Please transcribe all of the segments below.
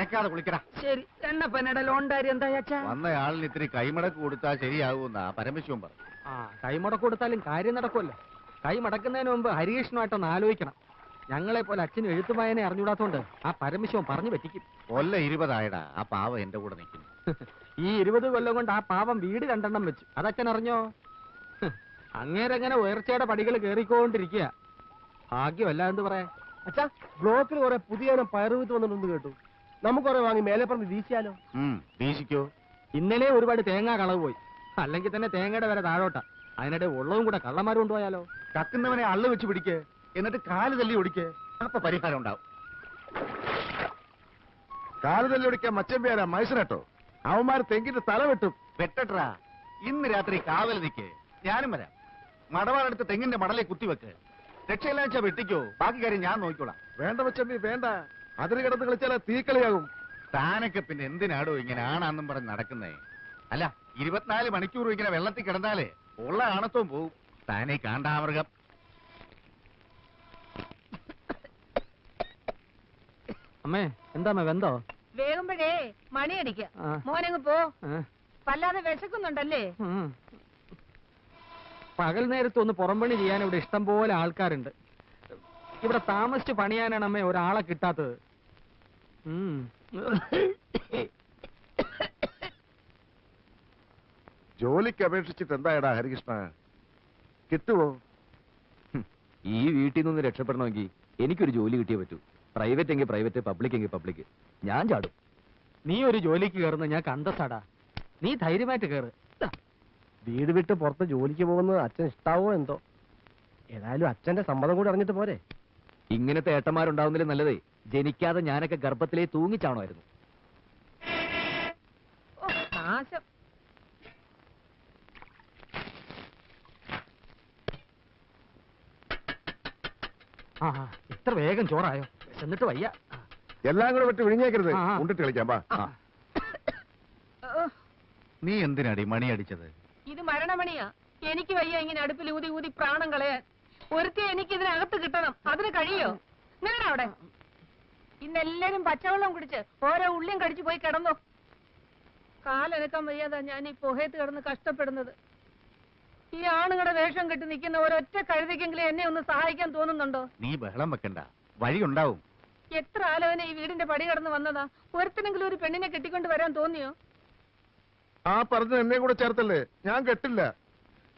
അനക്കാതെ കുളിക്കടാ. ശരി. എണ്ണപ്പനയുടെ ലോൺ കാര്യം എന്താ അച്ഛാ? വന്നയാളിന് ഇത്തിരി കൈമടക്ക് കൊടുത്താൽ ശരിയാകുമെന്നാ പരമശിവൻ പറഞ്ഞു. കൈമടക്ക് കൊടുത്താലും കാര്യം നടക്കുമല്ലോ. കൈ മടക്കുന്നതിന് മുമ്പ് ഹരികൃഷ്ണമായിട്ടൊന്ന് ആലോചിക്കണം. ഞങ്ങളെ പോലെ അച്ഛനും എഴുത്തുമായനെ അറിഞ്ഞൂടാത്തോണ്ട് ആ പരമശിവൻ പറഞ്ഞു പറ്റിക്കും. കൊല്ല 20 ആയടാ, ആ പാവം എന്റെ കൂടെ നിൽക്കുന്നു. ഈ 20 കൊല്ലം കൊണ്ട് ആ പാവം വീട് 2 വെച്ചു. അതച്ഛൻ അറിഞ്ഞോ? അങ്ങേരങ്ങനെ ഉയർച്ചയുടെ പടികൾ കേറിക്കൊണ്ടിരിക്കുക. ഭാഗ്യമല്ല എന്ന് പറയാ. അച്ഛാ, ബ്ലോക്കിൽ കുറെ പുതിയ പയറുവിത്ത് വന്നിട്ടുണ്ട് കേട്ടു. നമുക്ക് കുറെ വാങ്ങി മേലെ പറഞ്ഞ് വീശിയാലോ? വീശിക്കോ. ഇന്നലെ ഒരുപാട് തേങ്ങ കളവ് പോയി. അല്ലെങ്കിൽ തന്നെ തേങ്ങയുടെ വരെ താഴോട്ടാ. അതിനിടെ ഉള്ളതും കൂടെ കള്ളന്മാർ കൊണ്ടുപോയാലോ? കക്കുന്നവനെ അള്ളു വെച്ച് പിടിക്കേ, എന്നിട്ട് കാല് തല്ലി ഒടിക്കേ. അപ്പൊ പരിഹാരം ഉണ്ടാവും. കാല് തല്ലി ഒടിക്കാൻ മച്ചമ്പിയാരാ മൈസനട്ടോ? അവന്മാർ തെങ്ങിന്റെ തല വെട്ടും. വെട്ടട്ടാ, ഇന്ന് രാത്രി കാവൽ നിൽക്കേ. ഞാനും വരാം. മടവാടെടുത്ത് തെങ്ങിന്റെ മടലെ കുത്തിവെക്ക്. രക്ഷയില്ലാച്ച വെട്ടിക്കോ, ബാക്കി കാര്യം ഞാൻ നോക്കിക്കോളാം. വേണ്ട മച്ചമ്പി വേണ്ട, അതിന് കിടന്ന് കളിച്ചാൽ തീക്കളിയാകും. താനൊക്കെ പിന്നെ എന്തിനാടോ ഇങ്ങനെ ആണാന്നും പറഞ്ഞ് നടക്കുന്നേ? അല്ല, 24 മണിക്കൂർ ഇങ്ങനെ വെള്ളത്തിൽ കിടന്നാലേ ഉള്ള ആണത്വം പോവും. താനേ കാണ്ടാമൃഗം. അമ്മേ, എന്താ വെന്തോ? വേഗമ്പഴേ മണിയടിക്ക. മോനങ്ങ് പോ. വല്ലാതെ വിശക്കുന്നുണ്ടല്ലേ? പകൽ നേരത്ത് ഒന്ന് പുറംപണി ചെയ്യാൻ ഇവിടെ ഇഷ്ടം പോലെ ആൾക്കാരുണ്ട്. ഇവിടെ താമസിച്ച് പണിയാനാണ് അമ്മേ ഒരാളെ കിട്ടാത്തത്. ജോലിക്ക് അപേക്ഷിച്ചിട്ട് എന്തായടാ ഹരികൃഷ്ണ, കിട്ടുവോ? ഈ വീട്ടിൽ നിന്ന് രക്ഷപ്പെടണമെങ്കിൽ എനിക്കൊരു ജോലി കിട്ടിയേ പറ്റൂ. പ്രൈവറ്റ് എങ്കിൽ പ്രൈവറ്റ്, പബ്ലിക് എങ്കിൽ പബ്ലിക്. ഞാൻ ചാടും. നീ ഒരു ജോലിക്ക് കയറുന്ന ഞാൻ കണ്ടസാടാ. നീ ധൈര്യമായിട്ട് കയറ്. വീട് വിട്ട് പുറത്ത് ജോലിക്ക് പോകുന്നത് അച്ഛൻ ഇഷ്ടാവോ എന്തോ? ഏതായാലും അച്ഛന്റെ സമ്മതം കൂടി അറിഞ്ഞിട്ട് പോരെ. ഇങ്ങനത്തെ ഏട്ടന്മാരുണ്ടാവുന്നതിലും നല്ലതേ ജനിക്കാതെ ഞാനൊക്കെ ഗർഭത്തിലേ തൂങ്ങിച്ചാണമായിരുന്നു. ഇത്ര വേഗം ചോറായോ? എന്നിട്ട് വയ്യ. എല്ലാം കൂടെ വിട്ട് വിഴിഞ്ഞേക്കരുത്. ഉണ്ടിട്ട് കളിക്കാം. നീ എന്തിനാടി മണി അടിച്ചത്? ഇത് മരണമണിയാ. എനിക്ക് വയ്യ ഇങ്ങനെ അടുപ്പിൽ ഊതി ഊതി പ്രാണം കളയാൻ. ഒരുത്തി എനിക്ക് ഇതിനകത്ത് കിട്ടണം. അതിന് കഴിയോ? നിങ്ങളുടെ അവിടെ ഇന്നെല്ലാരും പച്ചവെള്ളം കുടിച്ച് ഓരോ ഉള്ളിയും കടിച്ചു പോയി കിടന്നോ. കാലനക്കാൻ വയ്യാതാ ഞാൻ ഈ പുഹയത്ത് കിടന്ന് കഷ്ടപ്പെടുന്നത്. ഈ ആണുങ്ങളുടെ വേഷം കെട്ടി നിൽക്കുന്ന ഒരൊറ്റ കഴുതിക്കെങ്കിലും എന്നെ ഒന്ന് സഹായിക്കാൻ തോന്നുന്നുണ്ടോ? നീ ബഹളം വെക്കണ്ട, വഴിയുണ്ടാവും. എത്ര ആലോചന ഈ വീടിന്റെ പടി കടന്ന് വന്നതാ. ഒരുത്തിനെങ്കിലും ഒരു പെണ്ണിനെ കെട്ടിക്കൊണ്ട് വരാൻ തോന്നിയോ? ആ പറഞ്ഞ എന്നെ കൂടെ ചേർത്തല്ലേ? ഞാൻ കെട്ടില്ല.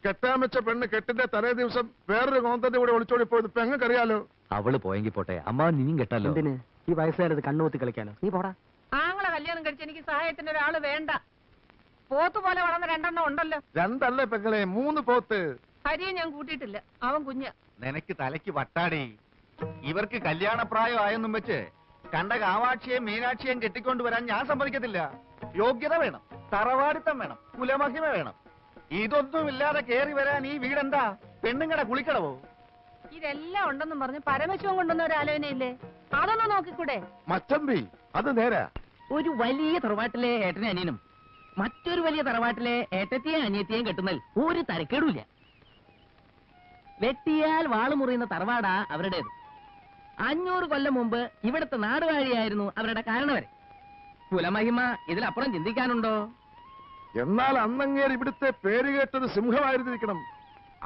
കെട്ടാൻ വെച്ച പെണ്ണ് കെട്ടിന്റെ തലേ ദിവസം വേറൊരു കോന്തന്റെ കൂടെ ഒളിച്ചോടി പോയത് പെങ്ങക്കറിയാലോ. അവള് പോയെങ്കിൽ പോട്ടെ, അമ്മ നീയും കെട്ടാലോ. എന്തിന് ഈ വയസ്സുകാരത് കണ്ണുകൂത്തി കളിക്കാനോ? നീ പോടാ. ആങ്ങളെ കല്യാണം കഴിച്ച് എനിക്ക് സഹായത്തിന് ഒരാള് വേണ്ട. പോത്തുപോലെ വളർന്ന 2 ഉണ്ടല്ലോ. 2 അല്ലേ പെങ്ങളെ, 3 പോത്ത്. ഹരിയെ ഞാൻ കൂട്ടിയിട്ടില്ല, അവൻ കുഞ്ഞ. നിനക്ക് തലയ്ക്ക് വട്ടാടി. ഇവർക്ക് കല്യാണപ്രായം ആയെന്നും വെച്ച് കണ്ട കാവാക്ഷിയെയും മീനാക്ഷിയെയും കെട്ടിക്കൊണ്ടുവരാൻ ഞാൻ സമ്മതിക്കത്തില്ല. യോഗ്യത വേണം, തറവാടിത്തം വേണം, കുലമഹിമ വേണം. ഇതൊന്നുമില്ലാതെ കേറി വരാൻ ഈ വീടെന്താ പെണ്ണുങ്ങടെ കുളിക്കടവോ? ഇതെല്ലാം ഉണ്ടെന്നും പറഞ്ഞ് പരമശിവൻ കൊണ്ടുവന്ന ഒരു ആലോചനയില്ലേ? അതൊന്ന് നോക്കിക്കൂടെ? മച്ചമ്പി അത് നേരാ. ഒരു വലിയ തറവാട്ടിലെ ഏട്ടനെ അനിയനും മറ്റൊരു വലിയ തറവാട്ടിലെ ഏട്ടത്തെയും അനിയത്തെയും കെട്ടുന്നതിൽ ഒരു തരക്കേടുമില്ല. വെട്ടിയാൽ വാള് മുറിയുന്ന തറവാടാ അവരുടേത്. 500 കൊല്ലം മുമ്പ് ഇവിടുത്തെ നാടുവാഴിയായിരുന്നു അവരുടെ കാരണവരെ. കുലമഹിമ ഇതിലപ്പുറം ചിന്തിക്കാനുണ്ടോ? എന്നാൽ അന്നങ്ങേർ ഇവിടുത്തെ പേര് കേട്ടത് സിംഹമായിരുന്നിരിക്കണം.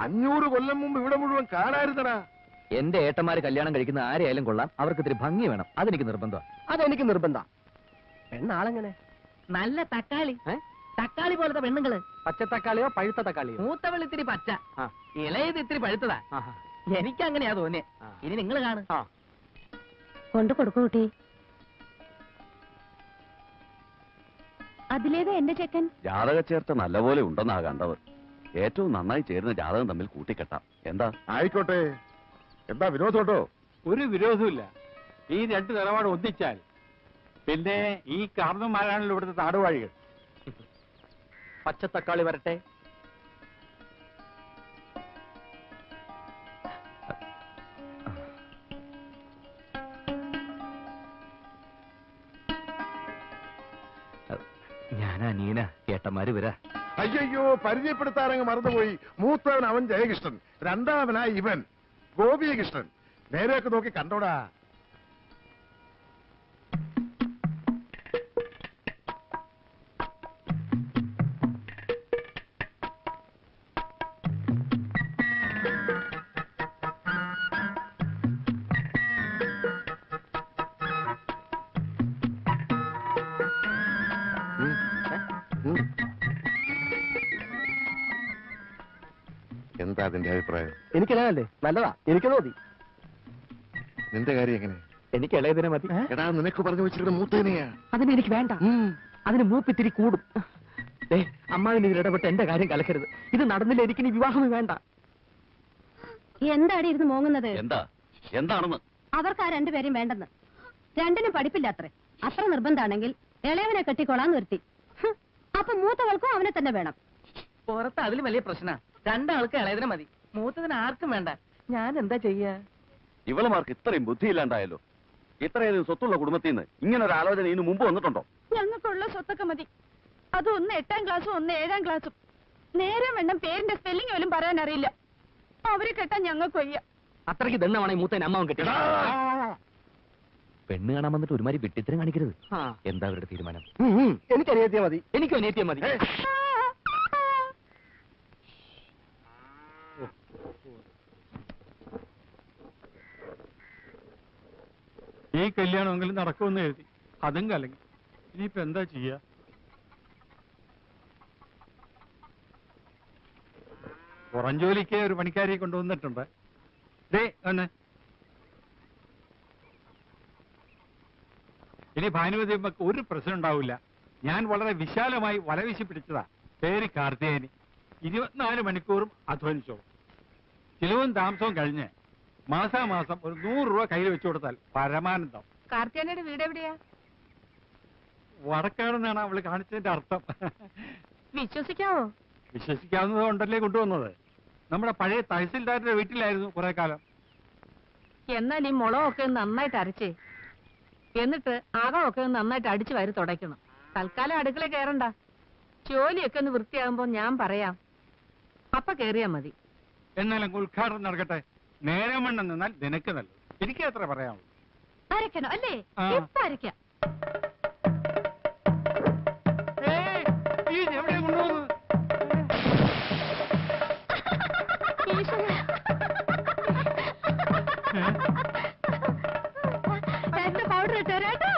500 കൊല്ലം മുമ്പ് ഇവിടെ മുഴുവൻ കാണായിരുന്നടാ. എന്റെ ഏട്ടന്മാര് കല്യാണം കഴിക്കുന്ന ആരെയായാലും കൊള്ളാം, അവർക്ക് ഇത്തിരി ഭംഗി വേണം. അതെനിക്ക് നിർബന്ധം. അതെനിക്ക് നിർബന്ധം. പെണ്ണാളെങ്ങനെ? നല്ല തക്കാളി, തക്കാളി പോലത്തെ പെണ്ണുങ്ങള്. പച്ച തക്കാളിയോ പഴുത്ത തക്കാളിയോ? മൂത്തവൾ ഇത്തിരി പച്ച, ഇളയത് ഇത്തിരി പഴുത്തതാ. എനിക്കങ്ങനെയാ തോന്നിയേ. ഇനി നിങ്ങൾ കാണും. കൊണ്ടു കൊടുക്കൂ കുട്ടി. അതിലേതാ എന്റെ ചെക്കൻ? ജാതക ചേർത്ത നല്ലപോലെ ഉണ്ടെന്നാ കണ്ടത്. ഏറ്റവും നന്നായി ചേരുന്ന ജാതകം തമ്മിൽ കൂട്ടിക്കെട്ടാം. എന്താ? ആയിക്കോട്ടെ. എന്താ വിരോധോട്ടോ? ഒരു വിരോധമില്ല. ഈ 2 നിലപാട് ഒന്നിച്ചാൽ പിന്നെ ഈ കാർന്നന്മാരാണല്ലോ ഇവിടുത്തെ നാടുവാഴികൾ. പച്ചത്തക്കാളി വരട്ടെ. ഞാനാ നീന, ഏട്ടന്മാര് വരാ. അയ്യോ, പരിചയപ്പെടുത്താനങ്ങ് മറന്നുപോയി. മൂത്തവൻ അവൻ ജയകൃഷ്ണൻ, 2ാമനായി ഇവൻ ഗോപികൃഷ്ണൻ. നേരെയൊക്കെ നോക്കി കണ്ടോടാ. എന്താ അതിന്റെ അഭിപ്രായം? എനിക്കിളയല്ലേ നല്ലതാ, എനിക്കത് മതി. നിന്റെ കാര്യം എങ്ങനെ? എനിക്ക് ഇളയതിനെ മതി. എടാ നിനക്ക് പറഞ്ഞു വെച്ചിരിക്കുന്ന മൂത്തേനെയാ. അതിന് എനിക്ക് വേണ്ട. അതിന് മൂപ്പിത്തിരി കൂടും. അമ്മാവിന് ഇതിൽ ഇടപെട്ട് എന്റെ കാര്യം കലക്കരുത്. ഇത് നടന്നില്ല, എനിക്ക് ഇനി വിവാഹമേ വേണ്ട. എന്താടി ഇരുന്ന് മോങ്ങുന്നത്? എന്താണെന്ന് അവർക്ക് ആ രണ്ടുപേരും വേണ്ടെന്ന്. രണ്ടിനും പഠിപ്പില്ല അത്രേ. അത്ര നിർബന്ധാണെങ്കിൽ ഇളയവനെ കെട്ടിക്കൊള്ളാൻ നിർത്തി. അപ്പൊ മൂത്തവൾക്കും അവനെ തന്നെ വേണം. പുറത്ത് അതിലും വലിയ പ്രശ്ന. രണ്ടാൾക്ക് ഇളയതിനെ മതി, മൂത്തതിന് ആർക്കും വേണ്ട. ഞാൻ എന്താ ചെയ്യാ? ഇവളുമാർക്ക് ഇത്രയും ബുദ്ധിയില്ലാണ്ടായല്ലോ. ഇത്രയധികം സ്വത്തുള്ള കുടുംബത്തിൽ നിന്ന് ഇങ്ങനെ ഒരു ആലോചന ഇതിനു മുമ്പ് വന്നിട്ടുണ്ടോ? ഞങ്ങൾക്കുള്ള സ്വത്തൊക്കെ മതി. അത് ഒന്ന് 8ാം ക്ലാസ്സും ഒന്ന് 7ാം ക്ലാസ്സും. നേരം വേണം പേരിന്റെ സ്പെല്ലിംഗ് പോലും പറയാൻ അറിയില്ല. അവരെ കെട്ടാൻ ഞങ്ങൾക്ക് വയ്യ. അത്രയ്ക്ക് ദണ്ണമാണ് ഈ മൂത്തേനെ അമ്മാവൻ കെട്ടി. പെണ്ണ് കാണാൻ വന്നിട്ട് ഒരുമാതിരി വിട്ടിത്തരം കാണിക്കരുത്. എന്താ അവരുടെ തീരുമാനം? എനിക്ക് അനിയത്തിയാ മതി. എനിക്കും അനിയത്തിയാ മതി. ഈ കല്യാണമെങ്കിലും നടക്കുമെന്ന് എഴുതി, അതും കലങ്ങി. ഇനിയിപ്പോ എന്താ ചെയ്യാ? പുറം ജോലിക്ക് ഒരു പണിക്കാരിയെ കൊണ്ടുവന്നിട്ടുണ്ട്. ഇനി ഭാനുമതി അമ്മക്ക് ഒരു പ്രശ്നം ഉണ്ടാവില്ല. ഞാൻ വളരെ വിശാലമായി വലവീശി പിടിച്ചതാ. പേര് കാർത്തികേയനി. 24 മണിക്കൂറും അധ്വാനിച്ചോളും. ചിലവും താമസവും കഴിഞ്ഞ് മാസാമാസം ഒരു 100 രൂപ കയ്യിൽ വെച്ചു കൊടുത്താൽ പരമാനന്ദം. കാർത്തിയാനയുടെ വീട് എവിടെയാ? വടക്കാണെന്നാണ് അവള് കാണിച്ചതിന്റെ അർത്ഥം. വിശ്വസിക്കാവോ? വിശ്വസിക്കാവുന്നത് കൊണ്ടല്ലേ കൊണ്ടുവന്നത്. നമ്മുടെ പഴയ തഹസിൽദാരുടെ വീട്ടിലായിരുന്നു കുറെ കാലം. എന്നാൽ ഈ മുളകൊക്കെ നന്നായിട്ട് അരച്ചേ, എന്നിട്ട് അകമൊക്കെ നന്നായിട്ട് അടിച്ചു വാരി തുടയ്ക്കണം. തൽക്കാലം അടുക്കള കയറണ്ട. ജോലിയൊക്കെ ഒന്ന് വൃത്തിയാകുമ്പോ ഞാൻ പറയാം, അപ്പൊ കേറിയാ മതി. എന്നാലും ഉദ്ഘാടനം നടക്കട്ടെ. നേരം വണ്ണം നിന്നാൽ നിനക്ക് നല്ലത്. എനിക്ക് എത്ര പറയാമോ? അരക്കണോ അല്ലേ? ഇപ്പൊ അരക്കാം. എവിടെ കൊണ്ടുപോകുന്നത്? പൗഡർ ഇട്ടേരാട്ടാ.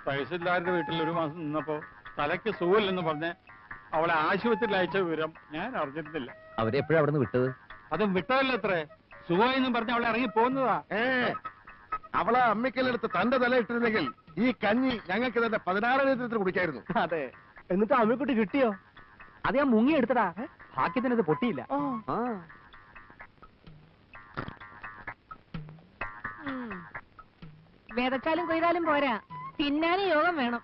തഹസിൽദാരുടെ വീട്ടിൽ ഒരു മാസം നിന്നപ്പോ തലയ്ക്ക് സുഖമില്ലെന്ന് പറഞ്ഞ് അവളെ ആശുപത്രിയിൽ അയച്ച വിവരം ഞാൻ അറിഞ്ഞിരുന്നില്ല. അവരെ എപ്പോഴാ അവിടെ നിന്ന് വിട്ടത്? അതും വിട്ടതല്ല അത്രേ. സുഖമെന്നും പറഞ്ഞ് അവളെ ഇറങ്ങി പോകുന്നതാ. അവളെ അമ്മിക്കലെടുത്ത് തന്റെ തല ഇട്ടിരുന്നെങ്കിൽ ഈ കഞ്ഞി ഞങ്ങൾക്ക് തന്നെ 16 ലിറ്റർ കുടിക്കായിരുന്നു. അതെ. എന്നിട്ട് അമ്മക്കുട്ടി കിട്ടിയോ? അത് ഞാൻ മുങ്ങി എടുത്തടാ. ഭാഗ്യത്തിനത് പൊട്ടിയില്ല. വിതച്ചാലും കൊയ്താലും പോരാ, തിന്നാനും യോഗം വേണം.